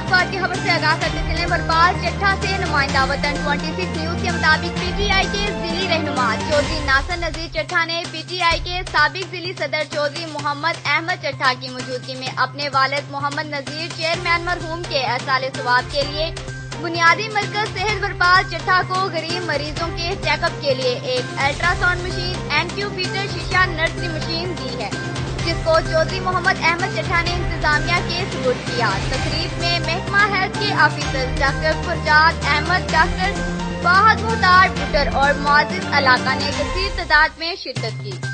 अखबार की खबर से आगाह करते चले। वरपाल चट्ठा से नुमाइंदा वतन 26 न्यूज के मुताबिक पीटीआई के जिली रहनुमा चौधरी नासर नजीर चट्ठा ने पीटीआई के साबिक जिली सदर चौधरी मोहम्मद अहमद चट्ठा की मौजूदगी में अपने वालिद मोहम्मद नजीर चेयरमैन मरहूम के एहसाले सवाब के लिए बुनियादी मरकज सेहत वरपाल चट्ठा को गरीब मरीजों के चेकअप के लिए एक अल्ट्रासाउंड मशीन एंटीफीटर शीशा नर्सरी मशीन दी है, जिसको चौधरी मोहम्मद अहमद चट्ठा ने इंतजामिया के सुपुर्द किया। तकरीब में महकमा हेल्थ के officer doctor Farzad Ahmed, doctor Fahad Mukhtar Buttar और मुअज़्ज़िज़ इलाका ने कसीर तादाद में शिरकत की।